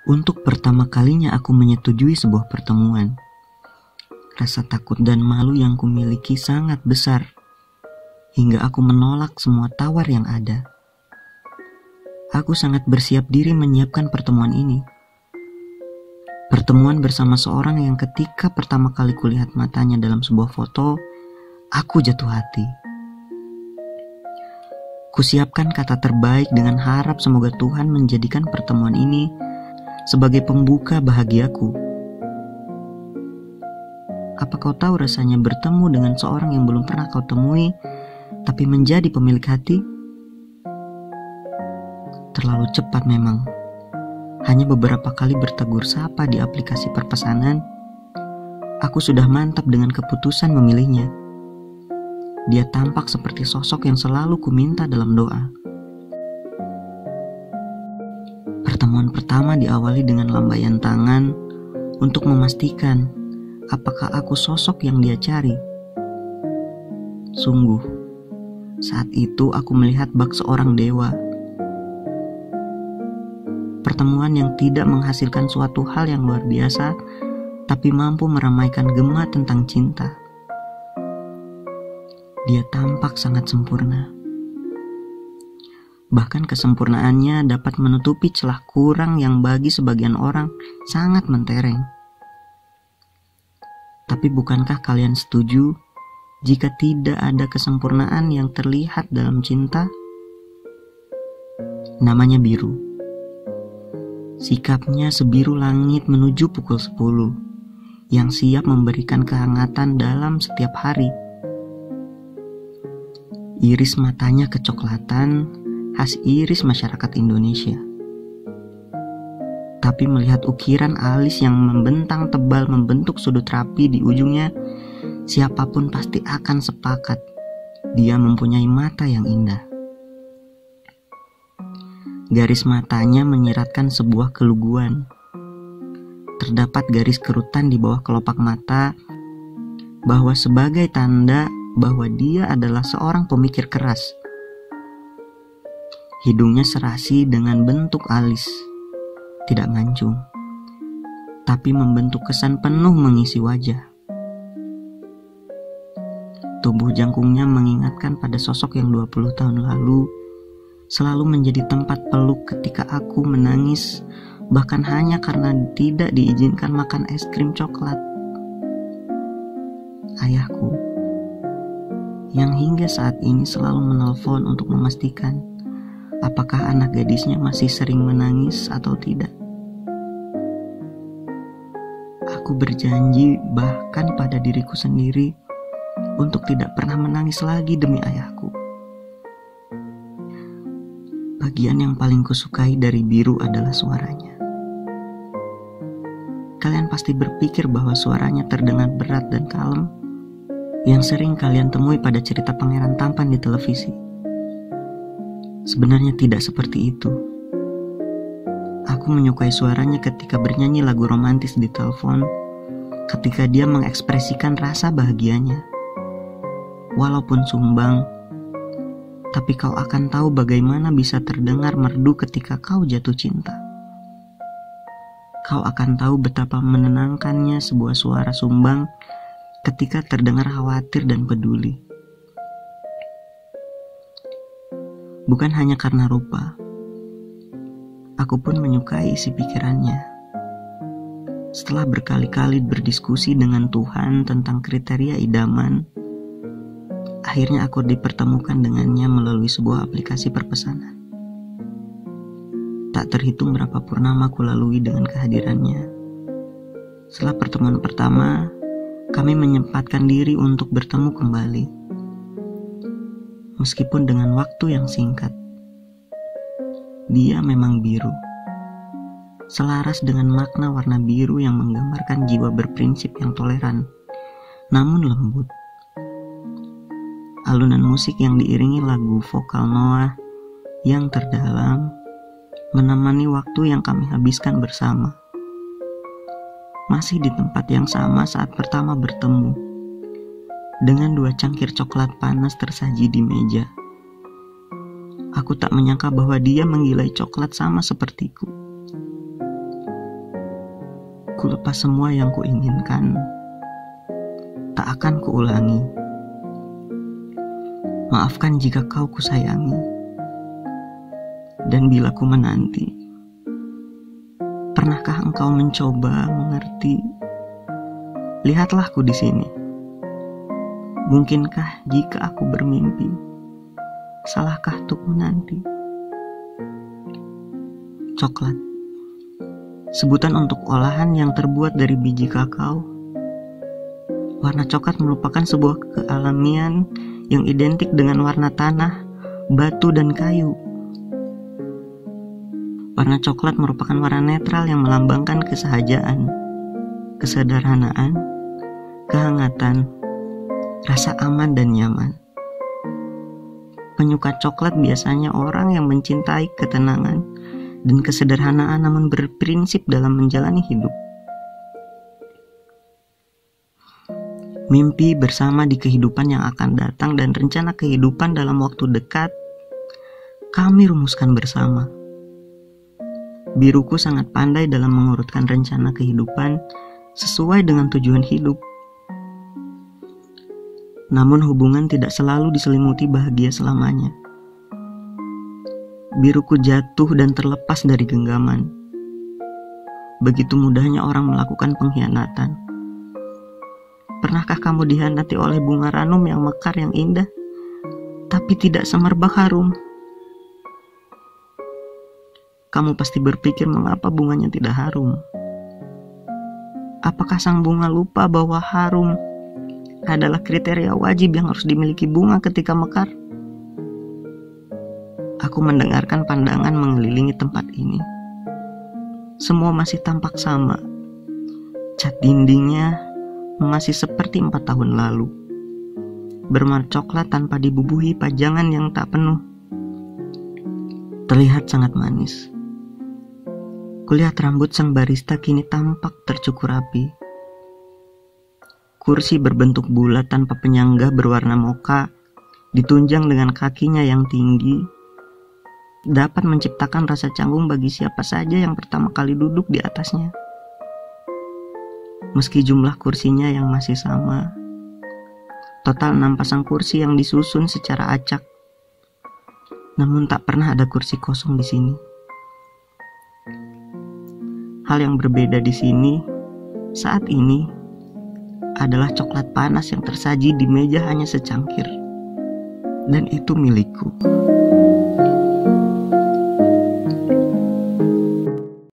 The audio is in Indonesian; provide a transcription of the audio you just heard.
Untuk pertama kalinya aku menyetujui sebuah pertemuan. Rasa takut dan malu yang kumiliki sangat besar, hingga aku menolak semua tawar yang ada. Aku sangat bersiap diri menyiapkan pertemuan ini. Pertemuan bersama seorang yang ketika pertama kali kulihat matanya dalam sebuah foto, aku jatuh hati. Kusiapkan kata terbaik dengan harap semoga Tuhan menjadikan pertemuan ini sebagai pembuka bahagiaku. Apa kau tahu rasanya bertemu dengan seorang yang belum pernah kau temui, tapi menjadi pemilik hati? Terlalu cepat memang. Hanya beberapa kali bertegur sapa di aplikasi perpesanan, aku sudah mantap dengan keputusan memilihnya. Dia tampak seperti sosok yang selalu kuminta dalam doa. Pertemuan pertama diawali dengan lambaian tangan untuk memastikan apakah aku sosok yang dia cari. Sungguh, saat itu aku melihat bak seorang dewa. Pertemuan yang tidak menghasilkan suatu hal yang luar biasa, tapi mampu meramaikan gema tentang cinta. Dia tampak sangat sempurna. Bahkan kesempurnaannya dapat menutupi celah kurang yang bagi sebagian orang sangat mentereng. Tapi bukankah kalian setuju jika tidak ada kesempurnaan yang terlihat dalam cinta? Namanya biru. Sikapnya sebiru langit menuju pukul 10, yang siap memberikan kehangatan dalam setiap hari. Iris matanya kecoklatan, khas iris masyarakat Indonesia. Tapi melihat ukiran alis yang membentang tebal membentuk sudut rapi di ujungnya, siapapun pasti akan sepakat dia mempunyai mata yang indah. Garis matanya menyiratkan sebuah keluguan. Terdapat garis kerutan di bawah kelopak mata, bahwa sebagai tanda bahwa dia adalah seorang pemikir keras. Hidungnya serasi dengan bentuk alis, tidak mancung, tapi membentuk kesan penuh mengisi wajah. Tubuh jangkungnya mengingatkan pada sosok yang 20 tahun lalu selalu menjadi tempat peluk ketika aku menangis, bahkan hanya karena tidak diizinkan makan es krim coklat. Ayahku, yang hingga saat ini selalu menelpon untuk memastikan apakah anak gadisnya masih sering menangis atau tidak. Aku berjanji bahkan pada diriku sendiri untuk tidak pernah menangis lagi demi ayahku. Bagian yang paling kusukai dari biru adalah suaranya. Kalian pasti berpikir bahwa suaranya terdengar berat dan kalem, yang sering kalian temui pada cerita pangeran tampan di televisi. Sebenarnya tidak seperti itu. Aku menyukai suaranya ketika bernyanyi lagu romantis di telepon, ketika dia mengekspresikan rasa bahagianya. Walaupun sumbang, tapi kau akan tahu bagaimana bisa terdengar merdu ketika kau jatuh cinta. Kau akan tahu betapa menenangkannya sebuah suara sumbang ketika terdengar khawatir dan peduli. Bukan hanya karena rupa, aku pun menyukai isi pikirannya. Setelah berkali-kali berdiskusi dengan Tuhan tentang kriteria idaman, akhirnya aku dipertemukan dengannya melalui sebuah aplikasi perpesanan. Tak terhitung berapa purnama ku lalui dengan kehadirannya. Setelah pertemuan pertama, kami menyempatkan diri untuk bertemu kembali. Meskipun dengan waktu yang singkat. Dia memang biru. Selaras dengan makna warna biru yang menggambarkan jiwa berprinsip yang toleran, namun lembut. Alunan musik yang diiringi lagu vokal Noah yang terdalam menemani waktu yang kami habiskan bersama. Masih di tempat yang sama saat pertama bertemu, dengan 2 cangkir coklat panas tersaji di meja. Aku tak menyangka bahwa dia menggilai coklat sama sepertiku. Ku lepas semua yang kuinginkan, tak akan kuulangi. Maafkan jika kau kusayangi, dan bila ku menanti, pernahkah engkau mencoba mengerti? Lihatlah ku di sini. Mungkinkah jika aku bermimpi, salahkah untuk menanti? Coklat, sebutan untuk olahan yang terbuat dari biji kakao. Warna coklat merupakan sebuah kealamian yang identik dengan warna tanah, batu, dan kayu. Warna coklat merupakan warna netral yang melambangkan kesahajaan, kesederhanaan, kehangatan, rasa aman dan nyaman. Penyuka coklat biasanya orang yang mencintai ketenangan dan kesederhanaan namun berprinsip dalam menjalani hidup. Mimpi bersama di kehidupan yang akan datang dan rencana kehidupan dalam waktu dekat kami rumuskan bersama. Biruku sangat pandai dalam mengurutkan rencana kehidupan sesuai dengan tujuan hidup. Namun hubungan tidak selalu diselimuti bahagia selamanya. Biruku jatuh dan terlepas dari genggaman. Begitu mudahnya orang melakukan pengkhianatan. Pernahkah kamu dikhianati oleh bunga ranum yang mekar yang indah, tapi tidak semerbak harum? Kamu pasti berpikir mengapa bunganya tidak harum. Apakah sang bunga lupa bahwa harum adalah kriteria wajib yang harus dimiliki bunga ketika mekar? Aku mendengarkan pandangan mengelilingi tempat ini. Semua masih tampak sama. Cat dindingnya masih seperti 4 tahun lalu. Berwarna coklat tanpa dibubuhi pajangan yang tak penuh. Terlihat sangat manis. Kulihat rambut sang barista kini tampak tercukur rapi. Kursi berbentuk bulat tanpa penyangga berwarna mocha, ditunjang dengan kakinya yang tinggi, dapat menciptakan rasa canggung bagi siapa saja yang pertama kali duduk di atasnya. Meski jumlah kursinya yang masih sama, total 6 pasang kursi yang disusun secara acak, namun tak pernah ada kursi kosong di sini. Hal yang berbeda di sini saat ini adalah coklat panas yang tersaji di meja hanya secangkir, dan itu milikku.